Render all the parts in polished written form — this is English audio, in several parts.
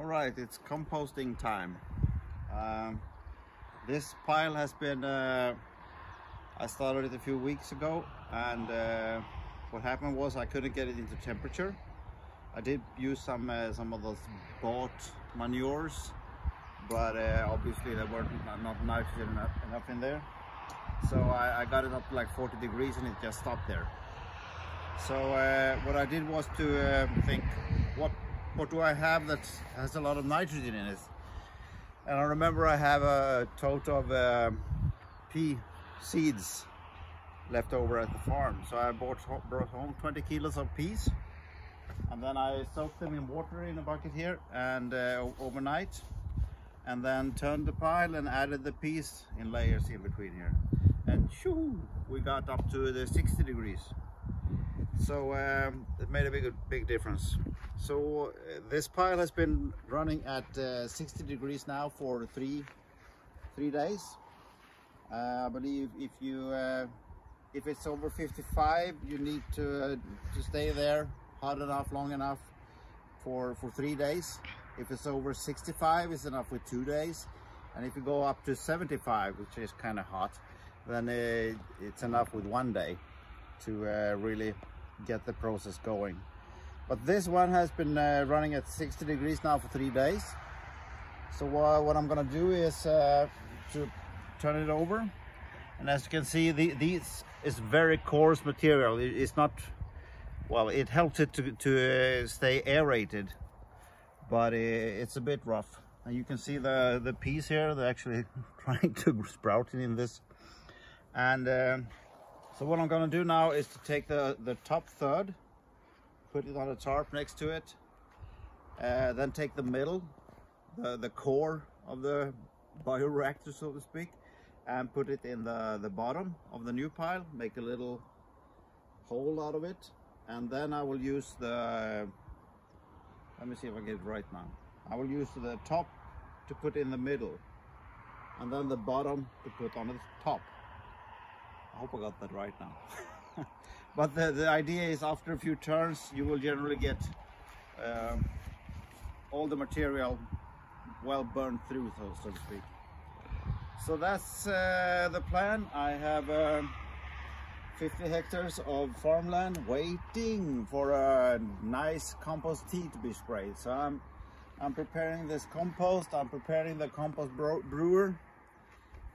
All right, it's composting time. This pile has been, I started it a few weeks ago, and what happened was I couldn't get it into temperature. I did use some of those bought manures, but obviously there weren't not nitrogen enough in there. So I got it up to like 40 degrees and it just stopped there. So what I did was to think, what do I have that has a lot of nitrogen in it? And I remember I have a total of pea seeds left over at the farm. So I brought home 20 kilos of peas, and then I soaked them in water in a bucket here and overnight, and then turned the pile and added the peas in layers in between here, and shoo, we got up to the 60 degrees. So it made a big difference. So this pile has been running at 60 degrees now for three days. I believe if it's over 55, you need to stay there hot enough, long enough for 3 days. If it's over 65, it's enough with 2 days. And if you go up to 75, which is kind of hot, then it's enough with 1 day to really get the process going. But this one has been running at 60 degrees now for 3 days. So what I'm gonna do is to turn it over, and as you can see, these is very coarse material. It's not, well, it helps it to stay aerated, but it's a bit rough. And you can see the peas here, they're actually trying to sprout in this. And so what I'm gonna do now is to take the top third, put it on a tarp next to it, then take the middle, the core of the bioreactor, so to speak, and put it in the bottom of the new pile, make a little hole out of it, and then I will use let me see if I get it right now. I will use the top to put in the middle, and then the bottom to put on the top. I hope I got that right now. But the idea is, after a few turns, you will generally get all the material well burned through, so to speak. So that's the plan. I have 50 hectares of farmland waiting for a nice compost tea to be sprayed. So I'm preparing this compost, I'm preparing the compost brewer,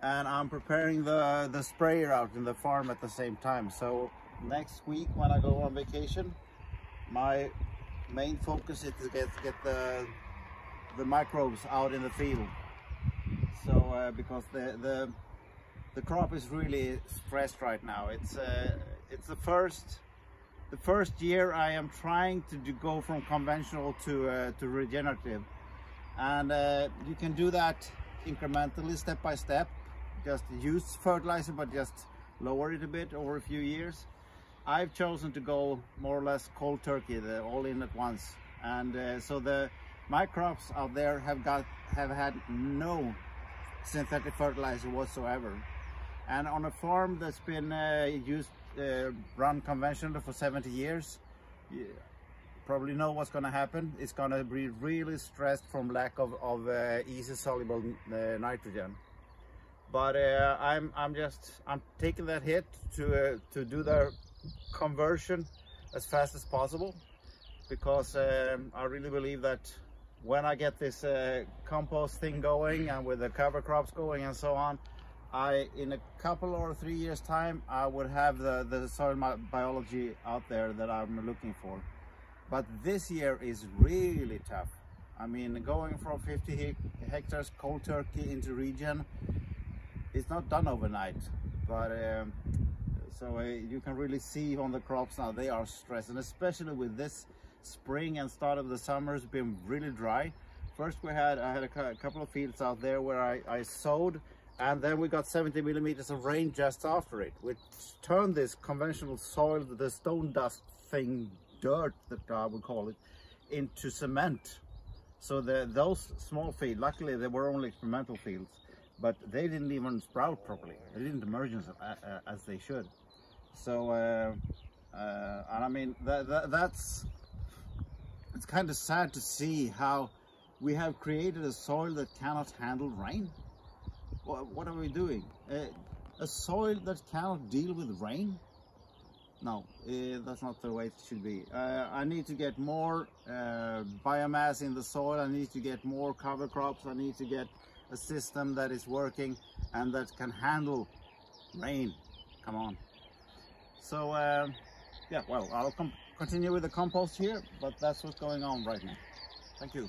and I'm preparing the sprayer out in the farm at the same time. So next week when I go on vacation, my main focus is to get the microbes out in the field. So because the crop is really stressed right now. It's the first year I am trying to go from conventional to regenerative, and you can do that incrementally, step by step. Just use fertilizer, but just lower it a bit over a few years. I've chosen to go more or less cold turkey, all in at once, and so my crops out there have had no synthetic fertilizer whatsoever. And on a farm that's been run conventionally for 70 years, you probably know what's going to happen. It's going to be really stressed from lack of easy soluble nitrogen. But I'm taking that hit to do the conversion as fast as possible, because I really believe that when I get this compost thing going, and with the cover crops going and so on, in a couple or 3 years time, I would have the soil biology out there that I'm looking for. But this year is really tough. I mean, going from 50 hectares cold turkey into regen, it's not done overnight. But so you can really see on the crops now, they are stressed, and especially with this spring and start of the summer has been really dry. First I had a couple of fields out there where I sowed, and then we got 70 millimeters of rain just after it, which turned this conventional soil, the stone dust thing, dirt that I would call it, into cement. So those small fields, luckily they were only experimental fields, but they didn't even sprout properly. They didn't emerge as they should. So and I mean, it's kind of sad to see how We have created a soil that cannot handle rain. What are we doing? A soil that cannot deal with rain? No, that's not the way it should be. I need to get more biomass in the soil. I need to get more cover crops. I need to get a system that is working and that can handle rain. Come on. So yeah, well, I'll continue with the compost here, but that's what's going on right now. Thank you.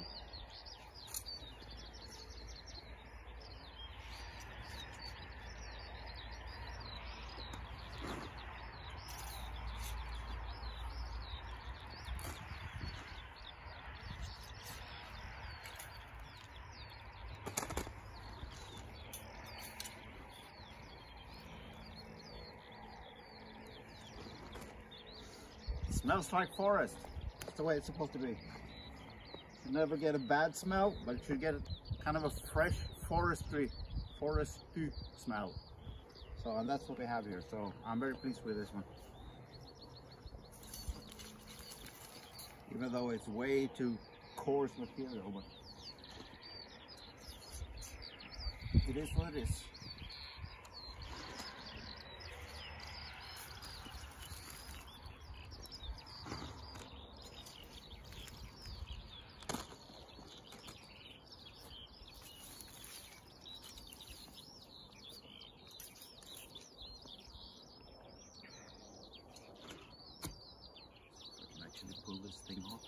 Smells like forest. That's the way it's supposed to be. You never get a bad smell, but you should get kind of a fresh foresty smell. So, and that's what we have here. So I'm very pleased with this one. Even though it's way too coarse material, but it is what it is. Pull this thing off.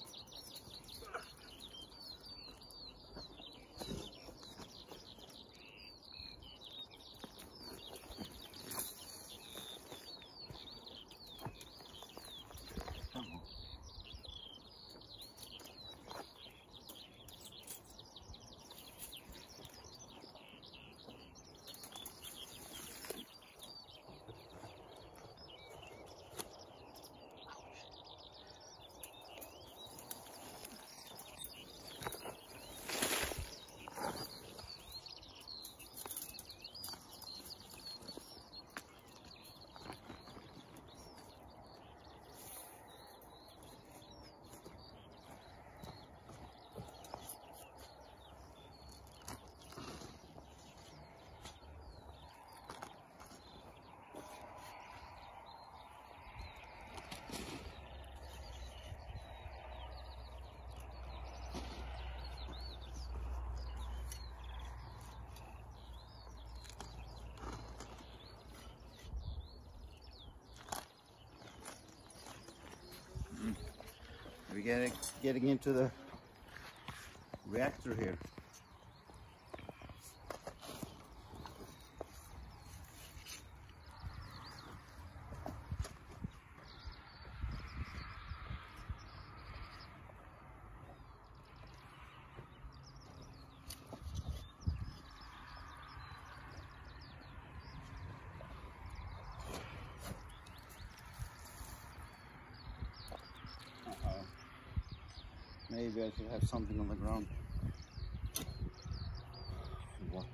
We're getting into the reactor here. Maybe I should have something on the ground. What?